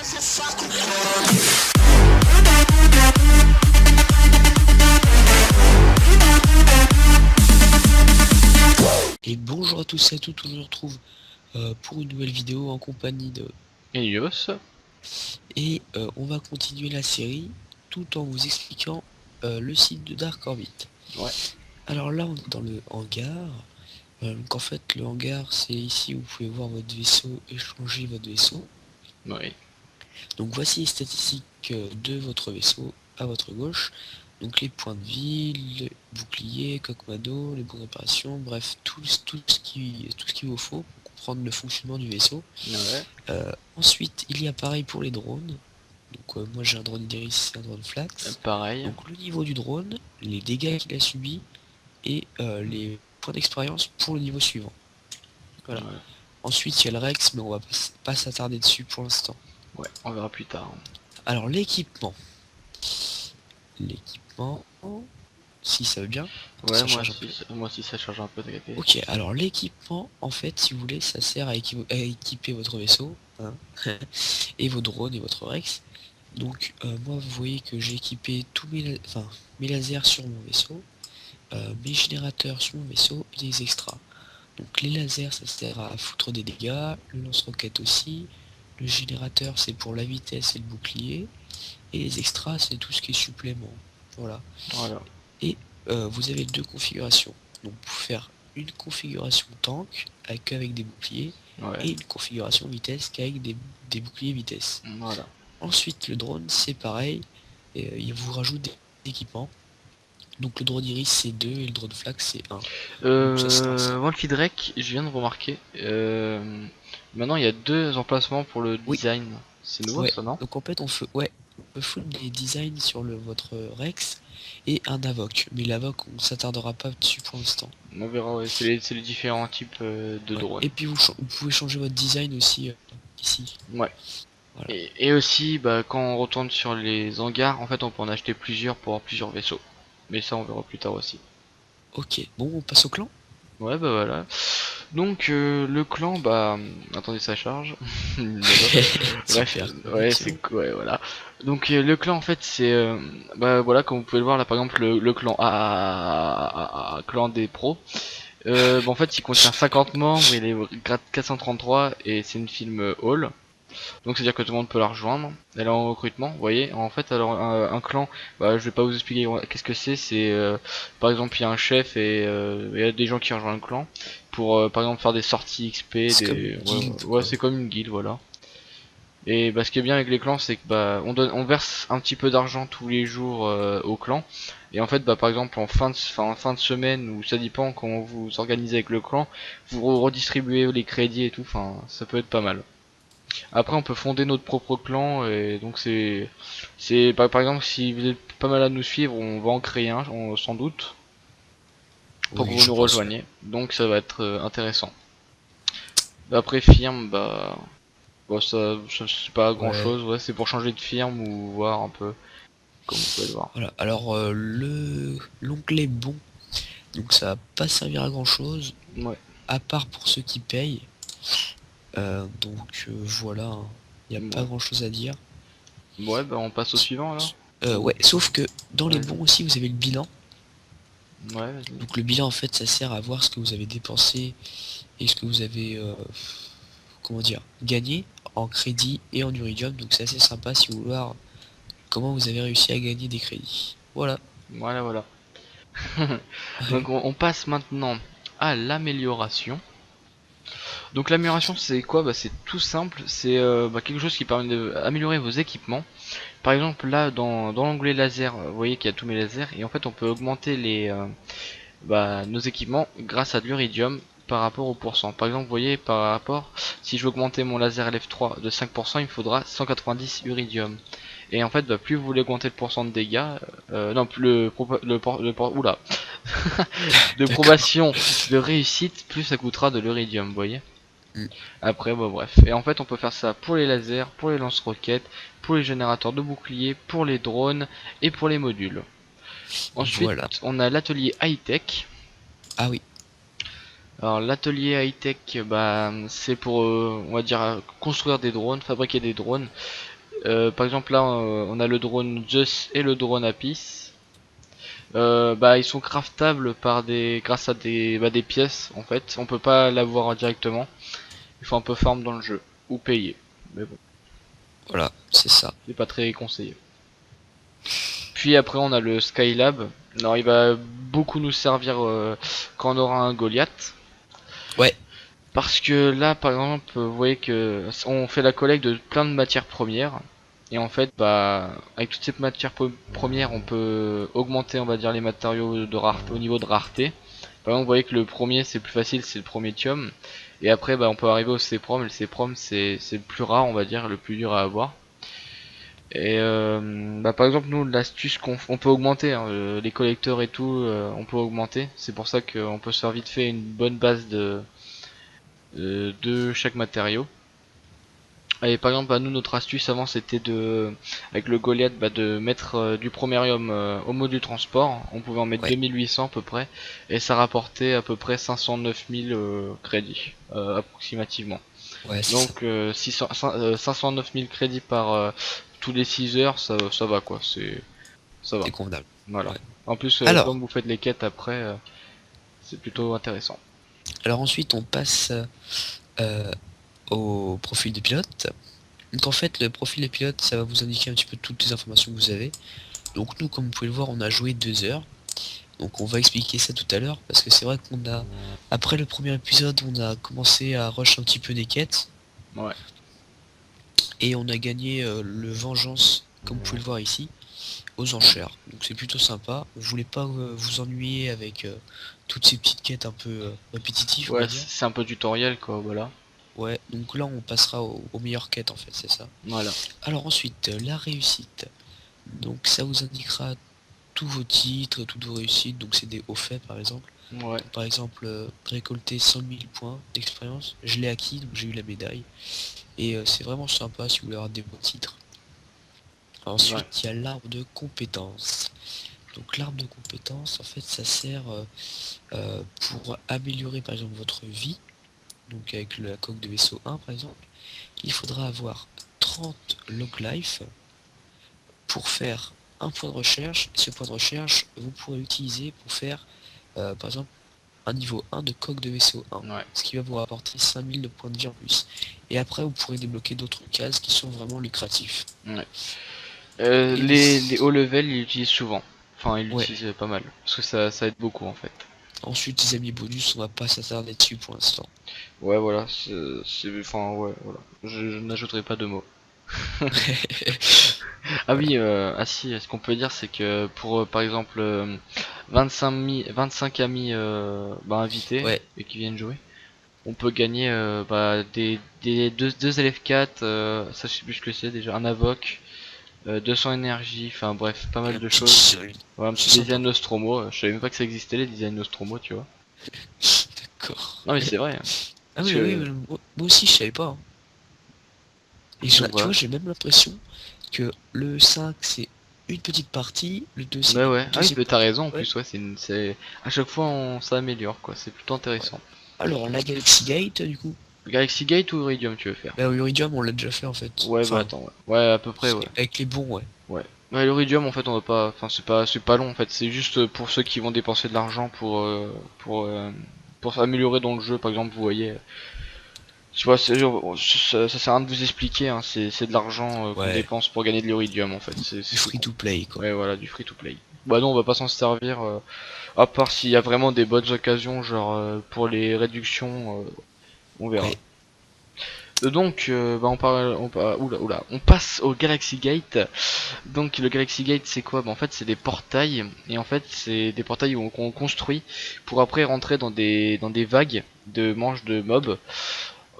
Et bonjour à tous et à toutes, on se retrouve pour une nouvelle vidéo en compagnie de Elios. Et on va continuer la série tout en vous expliquant le site de Dark Orbit. Ouais. Alors là on est dans le hangar. Donc en fait le hangar c'est ici où vous pouvez voir votre vaisseau, échanger votre vaisseau. Oui. Donc voici les statistiques de votre vaisseau à votre gauche. Donc les points de vie, le bouclier, coque-mado, les points d'opération, bref tout ce qu'il vous faut pour comprendre le fonctionnement du vaisseau. Ouais. Ensuite il y a pareil pour les drones. Donc moi j'ai un drone Iris et un drone Flax. Pareil. Donc le niveau du drone, les dégâts qu'il a subis et les points d'expérience pour le niveau suivant. Voilà. Ouais. Ensuite il y a le Rex, mais on va pas s'attarder dessus pour l'instant. Ouais, on verra plus tard. Alors l'équipement. L'équipement, si ça veut bien. Ouais, Ça moi charge un peu. aussi ça charge un peu, t'inquiète. Ok, alors l'équipement, en fait, si vous voulez, ça sert à équiper votre vaisseau, hein, et vos drones et votre Rex. Donc moi vous voyez que j'ai équipé tous mes lasers sur mon vaisseau, mes générateurs sur mon vaisseau et les extras. Donc les lasers ça sert à foutre des dégâts, le lance-roquette aussi, le générateur c'est pour la vitesse et le bouclier, et les extras c'est tout ce qui est supplément. Voilà. Et vous avez deux configurations. Donc pour faire une configuration tank avec des boucliers, ouais. Et une configuration vitesse avec des boucliers vitesse. Voilà. Ensuite le drone c'est pareil, et il vous rajoute des équipements. Donc le drone Iris c'est 2 et le drone Flax c'est 1. Wolfie Drake, je viens de remarquer. Maintenant il y a deux emplacements pour le design. C'est nouveau ça, non? Donc en fait on peut foutre des designs sur votre Rex et un Avoc. Mais l'Avoc on s'attardera pas dessus pour l'instant. On verra, ouais. C'est les différents types de drones. Et puis vous pouvez changer votre design aussi ici. Ouais. Voilà. Et aussi, quand on retourne sur les hangars, en fait, on peut en acheter plusieurs pour avoir plusieurs vaisseaux. Mais ça, on verra plus tard aussi. Ok, bon, on passe au clan. Ouais, voilà. Donc, le clan, attendez, ça charge. Bref, ouais, ouais, voilà. Donc, le clan, en fait, c'est, voilà, comme vous pouvez le voir là, par exemple, le clan clan des pros. En fait, il contient 50 membres, il est grade 433 et c'est une film hall. Donc c'est à dire que tout le monde peut la rejoindre. Elle est en recrutement, vous voyez. En fait, alors un clan, je vais pas vous expliquer qu'est-ce que c'est. C'est par exemple il y a un chef et il y a des gens qui rejoignent le clan pour par exemple faire des sorties XP. C'est comme une guilde, voilà. Et ce qui est bien avec les clans, c'est que on verse un petit peu d'argent tous les jours au clan. Et en fait, par exemple en fin de semaine, ou ça dépend comment vous organisez avec le clan, vous redistribuez les crédits et tout. Enfin, ça peut être pas mal. Après on peut fonder notre propre clan et donc c'est par exemple si vous êtes pas mal à nous suivre, on va en créer un sans doute pour que vous nous rejoigniez. Donc ça va être intéressant. Après firme ça c'est pas grand chose, ouais, c'est pour changer de firme ou voir un peu comme vous pouvez le voir. Voilà, alors l'onglet bon, donc ça va pas servir à grand chose, ouais. À part pour ceux qui payent. Donc voilà, il n'y a pas grand chose à dire. Ouais, on passe au suivant alors. Ouais, sauf que dans les bons aussi vous avez le bilan. Ouais, donc le bilan en fait ça sert à voir ce que vous avez dépensé et ce que vous avez gagné en crédit et en uridium. Donc c'est assez sympa si vous voulez voir comment vous avez réussi à gagner des crédits. Voilà. Donc on passe maintenant à l'amélioration. Donc l'amélioration c'est quoi? C'est tout simple, c'est quelque chose qui permet d'améliorer vos équipements. Par exemple là dans l'onglet laser, vous voyez qu'il y a tous mes lasers et en fait on peut augmenter nos équipements grâce à de l'uridium par rapport au pourcent. Par exemple vous voyez si je veux augmenter mon laser LF3 de 5%, il me faudra 190 uridium. Et en fait plus vous voulez augmenter le pourcent de dégâts, de probation de réussite, plus ça coûtera de l'uridium, vous voyez. Après bref, et en fait on peut faire ça pour les lasers, pour les lance-roquettes, pour les générateurs de boucliers, pour les drones et pour les modules. Ensuite on a l'atelier high-tech. Ah oui. Alors l'atelier high-tech, bah c'est pour, on va dire, construire des drones, fabriquer des drones. Par exemple là, on a le drone Zeus et le drone Apis. Bah ils sont craftables par grâce à des pièces en fait. On peut pas l'avoir directement. Il faut un peu farm dans le jeu ou payer. Mais bon, Voilà, c'est ça. c'est pas très conseillé. Puis après on a le Skylab. Alors il va beaucoup nous servir quand on aura un Goliath. Ouais, Parce que là, par exemple, vous voyez que on fait la collecte de plein de matières premières. Et en fait, bah, avec toutes ces matières premières, on peut augmenter, on va dire, les matériaux de rareté, au niveau de rareté. Par exemple, vous voyez que le premier, c'est plus facile, c'est le prométhium. Et après, bah, on peut arriver au C-prom. Et le C-prom, c'est le plus rare, on va dire, le plus dur à avoir. Et bah, par exemple, nous, l'astuce on peut augmenter, hein, les collecteurs et tout, on peut augmenter. C'est pour ça qu'on peut se faire vite fait une bonne base de chaque matériau. Et par exemple, bah, nous notre astuce avant c'était avec le Goliath, bah, de mettre du promérium au module transport. On pouvait en mettre ouais, 2800 à peu près, et ça rapportait à peu près 509 000 crédits approximativement. ouais, c'est ça. Donc 509 000 crédits par tous les 6 heures, ça va quoi, ça va. C'est convenable. Voilà. Ouais. En plus, comme Alors, vous faites les quêtes après, c'est plutôt intéressant. alors ensuite on passe euh, au profil des pilotes. Donc en fait le profil des pilotes ça va vous indiquer un petit peu toutes les informations que vous avez. Donc nous comme vous pouvez le voir on a joué 2 heures. Donc on va expliquer ça tout à l'heure parce que c'est vrai qu'on a après le premier épisode on a commencé à rush un petit peu des quêtes Ouais. et on a gagné le vengeance comme vous pouvez le voir ici aux enchères. Donc c'est plutôt sympa. Vous voulez pas vous ennuyer avec toutes ces petites quêtes un peu répétitives on Ouais, va dire. c'est un peu tutoriel quoi, voilà. Ouais, donc là on passera aux meilleures quêtes en fait, c'est ça. Voilà. Alors ensuite, la réussite. Donc ça vous indiquera tous vos titres, toutes vos réussites, donc c'est des hauts faits par exemple. Ouais. Donc, par exemple, récolter 100 000 points d'expérience, je l'ai acquis, donc j'ai eu la médaille. Et c'est vraiment sympa si vous voulez avoir des bons titres. Ouais. Ensuite, il y a l'arbre de compétences. Donc l'arbre de compétences, en fait, ça sert pour améliorer par exemple votre vie. Donc avec la coque de vaisseau 1 par exemple, il faudra avoir 30 log life pour faire un point de recherche. Ce point de recherche, vous pourrez l'utiliser pour faire, par exemple, un niveau 1 de coque de vaisseau 1, Ouais. ce qui va vous rapporter 5000 de points de vie en plus. Et après, vous pourrez débloquer d'autres cases qui sont vraiment lucratifs. Ouais. Et Les hauts level, ils l'utilisent souvent. Enfin, ils ouais. l'utilisent pas mal. Parce que ça aide beaucoup en fait. Ensuite, les amis bonus, on va pas s'attarder dessus pour l'instant. Ouais, voilà. Enfin, ouais, voilà. Je n'ajouterai pas de mots. Ah Voilà. oui, ah si, ce qu'on peut dire, c'est que pour, par exemple, 25 amis bah, invités Ouais, et qui viennent jouer, on peut gagner bah, deux LF4, ça je sais plus ce que c'est déjà, un Avoc, 200 énergie, enfin bref, pas et mal un de petit choses. design. Ouais, un C'est petit sympa. design Nostromo, je savais même pas que ça existait les designs Nostromo, tu vois. D'accord. Non mais c'est vrai, hein. Ah Parce oui, oui, que moi aussi, je savais pas, hein. Et donc tu voilà. vois, j'ai même l'impression que le 5 c'est une petite partie, le 2 c'est Ouais une ouais, ah oui, deuxième mais t'as partie. raison en Ouais. plus, ouais, à chaque fois on s'améliore quoi, c'est plutôt Ouais. intéressant. Alors, la Galaxy Gate, du coup. Galaxy Gate ou Iridium tu veux faire? Bah, Iridium, on l'a déjà fait en fait. Ouais bah Enfin, attends, ouais. Ouais, à peu près ouais. avec les bons, ouais. Ouais. Ouais, l'Iridium en fait on va pas, enfin c'est pas long en fait, c'est juste pour ceux qui vont dépenser de l'argent pour pour s'améliorer dans le jeu, par exemple vous voyez. Tu vois, ça sert à rien de vous expliquer, hein, c'est de l'argent qu'on Ouais, dépense pour gagner de l'Iridium en fait, du c'est tout free con. to play, quoi. Ouais voilà, du free to play. Bah non, on va pas s'en servir, à part s'il y a vraiment des bonnes occasions, genre pour les réductions, on verra. Ouais, Donc, bah on passe au Galaxy Gate. Donc le Galaxy Gate c'est quoi? Bah, en fait c'est des portails, et en fait c'est des portails qu'on construit pour après rentrer dans des vagues de manches de mobs.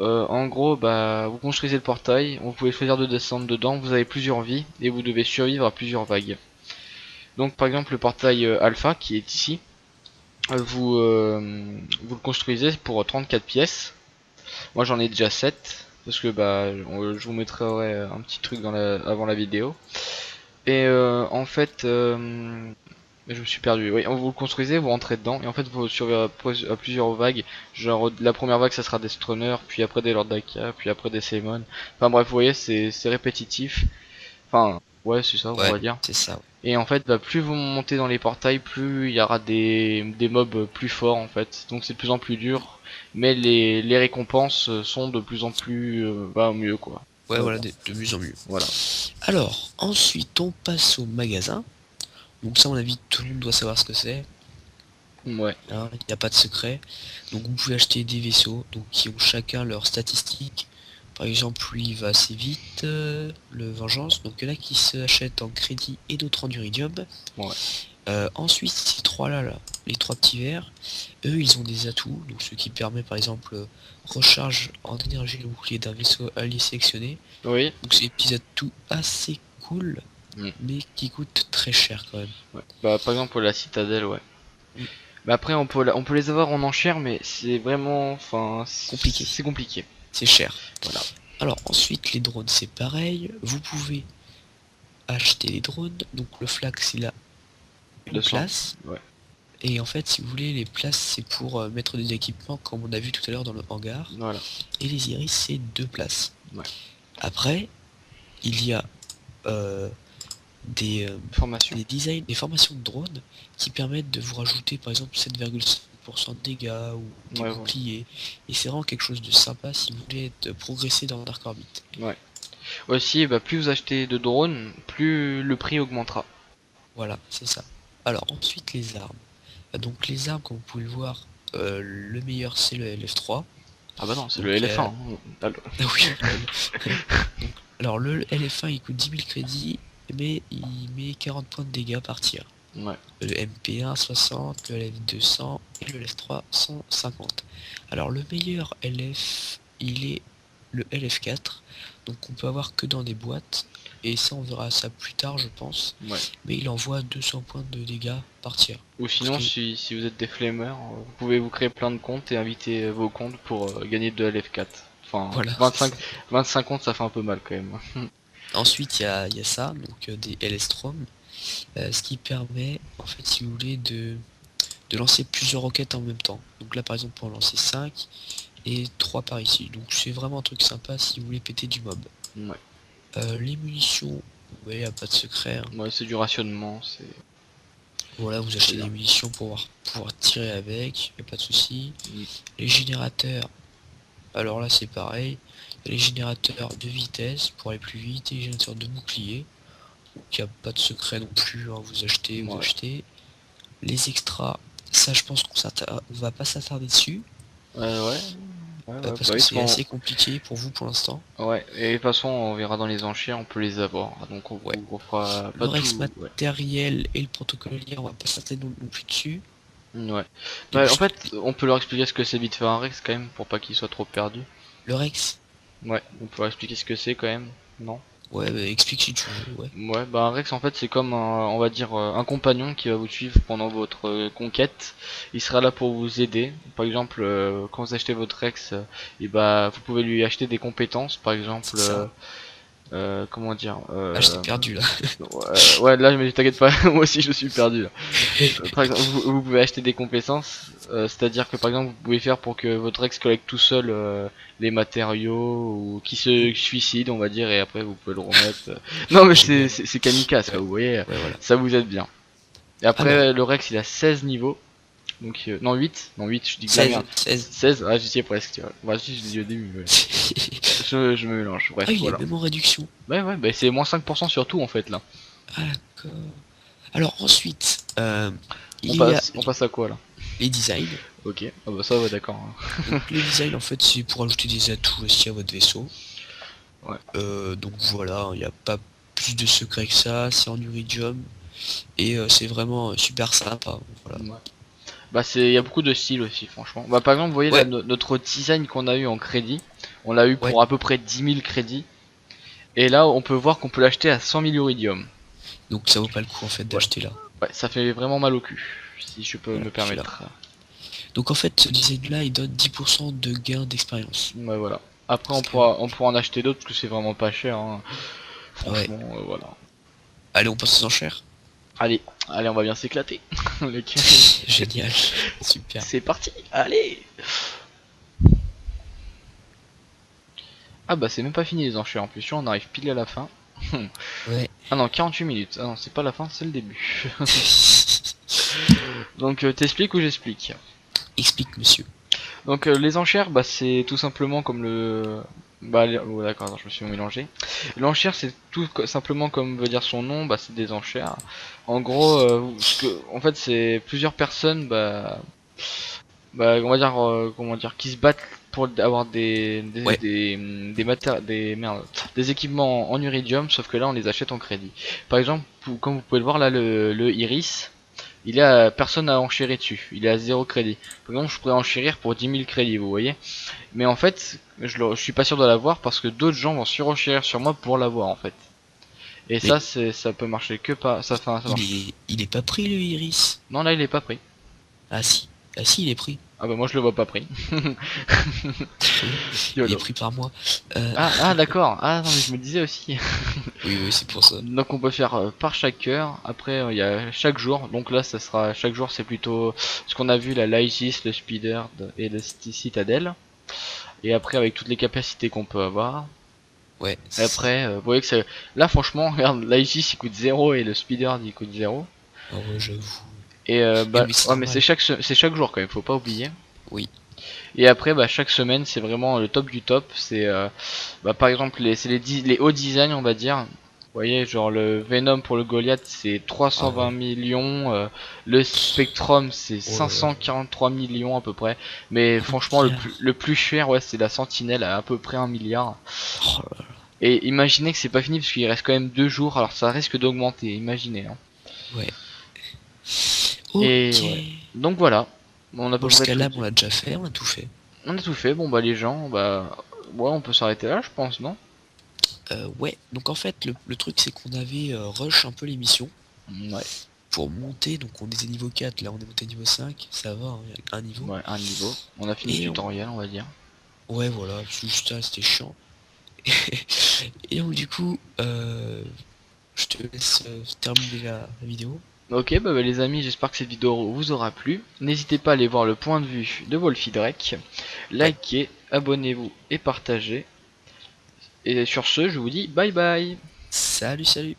En gros, bah, vous construisez le portail, vous pouvez choisir de descendre dedans, vous avez plusieurs vies et vous devez survivre à plusieurs vagues. Donc par exemple le portail alpha qui est ici, vous le construisez pour 34 pièces. Moi j'en ai déjà 7 parce que bah je vous mettrai un petit truc avant la vidéo. Et en fait Mais je me suis perdu. Oui, vous le construisez, vous rentrez dedans, et en fait vous survivez à plusieurs vagues. Genre la première vague ça sera des Strunners, puis après des Lord Daka, puis après des Seimon. Enfin bref, vous voyez, c'est répétitif. Enfin, ouais, c'est ça, on Ouais, va dire. c'est ça. Et en fait, bah, plus vous montez dans les portails, plus il y aura des mobs plus forts en fait. Donc c'est de plus en plus dur, mais les récompenses sont de plus en plus bah, mieux quoi. Ouais, Ouais, voilà, bon, de mieux en mieux. voilà. Alors, ensuite, on passe au magasin. Donc ça, à mon avis, tout le monde doit savoir ce que c'est. Ouais, Hein, il n'y a pas de secret. Donc vous pouvez acheter des vaisseaux donc, qui ont chacun leurs statistiques. Par exemple, lui il va assez vite, le Vengeance. Donc il y en a qui se achètent en crédit et d'autres en iridium. ouais. Ensuite, ces trois-là, là, les trois petits verts, eux ils ont des atouts. Donc ce qui permet par exemple recharge en énergie le bouclier d'un vaisseau allié sélectionné. Oui. Donc c'est des petits atouts assez cool, Mm. mais qui coûtent très cher quand même. Ouais. Bah par exemple la citadelle, ouais. Mm. Mais après on peut les avoir en enchère, mais c'est vraiment, enfin, Compliqué. c'est compliqué. C'est cher. Voilà. Alors ensuite les drones c'est pareil, vous pouvez acheter les drones, donc le Flax il a une 200. place, Ouais. et en fait si vous voulez les places c'est pour mettre des équipements comme on a vu tout à l'heure dans le hangar, Voilà. et les iris c'est 2 places. Ouais. Après il y a Formation. des designs, des formations de drones qui permettent de vous rajouter par exemple 7,5% de dégâts ou des Ouais, boucliers, et c'est vraiment quelque chose de sympa si vous voulez progresser dans Dark Orbit. ouais. Aussi, bah, plus vous achetez de drones, plus le prix augmentera. Voilà, c'est ça. Alors ensuite les armes. Donc les armes, comme vous pouvez le voir, le meilleur c'est le LF3. Ah bah non, c'est Donc, le LF1. Hein. ah oui. Donc, alors le LF1 il coûte 10 000 crédits, mais il met 40 points de dégâts par tir. Ouais. Le MP1 60, le LF2 100 et le LF3 150. Alors le meilleur LF, il est le LF4, donc on peut avoir que dans des boîtes, et ça on verra ça plus tard je pense, Ouais. mais il envoie 200 points de dégâts par tir. Ou sinon, si vous êtes des flemmeurs, vous pouvez vous créer plein de comptes et inviter vos comptes pour gagner de LF4. Enfin, Voilà. 25 comptes, ça fait un peu mal quand même. Ensuite il y a ça, donc des LS-Strom, ce qui permet en fait si vous voulez de lancer plusieurs roquettes en même temps. Donc là par exemple pour en lancer 5 et 3 par ici. Donc c'est vraiment un truc sympa si vous voulez péter du mob. Ouais. Les munitions, ouais, y a pas de secret. Hein. Ouais, c'est du rationnement, c'est. Voilà, vous achetez des munitions pour pouvoir tirer avec, y a pas de souci. Mm. Les générateurs, alors là c'est pareil. Y a les générateurs de vitesse pour aller plus vite et les générateurs de bouclier. Donc y a pas de secret non plus. Hein. Vous achetez, vous achetez. Les extras, ça je pense qu'on va pas s'attarder dessus. Ouais. Parce que c'est assez compliqué pour vous pour l'instant. Ouais, et de toute façon, on verra dans les enchères, on peut les avoir. Donc on fera pas Le Rex tout. matériel et le protocole lien, on va pas s'attarder non plus dessus. Ouais. Bah, en fait, on peut leur expliquer ce que c'est vite faire un Rex quand même, pour pas qu'ils soient trop perdus. Le Rex? Ouais, on peut leur expliquer ce que c'est quand même, non? Ouais, bah, explique si tu veux, ouais. Ouais, bah un Rex en fait c'est comme on va dire un compagnon qui va vous suivre pendant votre conquête. Il sera là pour vous aider. Par exemple, quand vous achetez votre Rex, et bah vous pouvez lui acheter des compétences. Par exemple, comment dire Ah, j'étais perdu là. ouais, là mais t'inquiète pas, moi aussi je suis perdu là. Par exemple, vous pouvez acheter des compétences, c'est-à-dire que par exemple vous pouvez faire pour que votre ex collecte tout seul les matériaux ou qui se suicide on va dire et après vous pouvez le remettre. Non mais c'est kamikaze quoi, vous voyez, Ouais, voilà. ça vous aide bien. Et après le Rex il a 16 niveaux. Donc non 8, je dis que la merde. 16, ah j'y ai presque, tu vois. Bah si je dis au début, ouais. je me mélange, bref, ah, il voilà. est même en réduction. Ouais, bah c'est moins 5% sur tout en fait là. Ah d'accord. Alors ensuite, On passe à quoi là? Les designs. Ok, ah bah ça va d'accord. Donc les designs en fait c'est pour ajouter des atouts aussi à votre vaisseau. Ouais. Donc voilà, il n'y a pas plus de secret que ça, c'est en iridium. Et c'est vraiment super sympa. Voilà. Ouais. Bah il y a beaucoup de styles aussi franchement. Bah par exemple vous voyez là notre design qu'on a eu en crédit, on l'a eu pour à peu près 10 000 crédits. Et là on peut voir qu'on peut l'acheter à 100 000 iridium. Donc ça vaut pas le coup en fait d'acheter là. Ouais, ça fait vraiment mal au cul, si je peux me permettre. Donc en fait ce design là il donne 10% de gain d'expérience. Ouais voilà. Après on pourra en acheter d'autres parce que c'est vraiment pas cher. Hein. Franchement voilà. Allez on passe aux enchères. Allez, allez, on va bien s'éclater. Génial, super. C'est parti, allez. Ah bah c'est même pas fini les enchères en plus, on arrive pile à la fin. Ouais. Ah non, 48 minutes. Ah non, c'est pas la fin, c'est le début. Donc t'expliques ou j'explique? Explique, monsieur. Donc les enchères, bah c'est tout simplement comme le... oh, d'accord, attends, je me suis mélangé. L'enchère c'est tout simplement comme veut dire son nom, bah c'est des enchères. En gros, en fait c'est plusieurs personnes, on va dire, comment dire, qui se battent pour avoir Ouais. des équipements en Uridium, sauf que là on les achète en crédit. Par exemple, comme vous pouvez le voir là, le Iris, il est à, personne à enchérir dessus, il est à 0 crédit. Par exemple, je pourrais enchérir pour 10 000 crédits, vous voyez. Mais en fait, je suis pas sûr de l'avoir parce que d'autres gens vont surenchérir sur moi pour l'avoir en fait. Et Mais ça, ça peut marcher que pas, ça marche. il est pas pris le Iris. Non, là il est pas pris. Ah si. Ah si, il est pris. Ah bah moi je le vois pas pris. Il est pris par moi. Ah d'accord. Ah non mais je me disais aussi. Oui, oui, c'est pour ça. Donc on peut faire par chaque heure. Après il y a chaque jour. Donc là ça sera chaque jour c'est plutôt ce qu'on a vu la l'Aegis, le Speeder et le Citadel. Et après avec toutes les capacités qu'on peut avoir. Ouais. Et après vous voyez que c'est là franchement regarde l'Aegis il coûte 0 et le Speeder il coûte 0. Ah ouais, j'avoue. Et Mais c'est ouais mais c'est normal. chaque jour quand même faut pas oublier. Oui. Et après, bah, chaque semaine, c'est vraiment le top du top. C'est, par exemple, les hauts designs, on va dire. Vous voyez, genre le Venom pour le Goliath, c'est Ah 320 ouais. millions. Le Spectrum, c'est Oh là là. 543 millions à peu près. Mais Un franchement, milliard. le plus cher, ouais, c'est la Sentinelle à peu près 1 milliard. Oh là là. Et imaginez que c'est pas fini parce qu'il reste quand même 2 jours. Alors ça risque d'augmenter, imaginez. Hein. Ouais. Et Ok. ouais. Donc voilà. On a à Bon, peu près jusqu'à tout là, dit. on l'a déjà fait, on a tout fait. On a tout fait. Bon bah les gens, ouais, on peut s'arrêter là, je pense, non? Ouais. Donc en fait, le truc, c'est qu'on avait rush un peu l'émission Ouais. pour monter. Donc on était niveau 4, là on est monté niveau 5. Ça va, hein, il y a un niveau. Ouais, un niveau. On a fini le Et tutoriel, on va dire. ouais, voilà, juste ça, c'était chiant. Et donc du coup, je te laisse terminer la vidéo. Ok, les amis, j'espère que cette vidéo vous aura plu. N'hésitez pas à aller voir le point de vue de Wolfidrek. Ouais. Likez, abonnez-vous et partagez. Et sur ce, je vous dis bye bye. Salut, salut.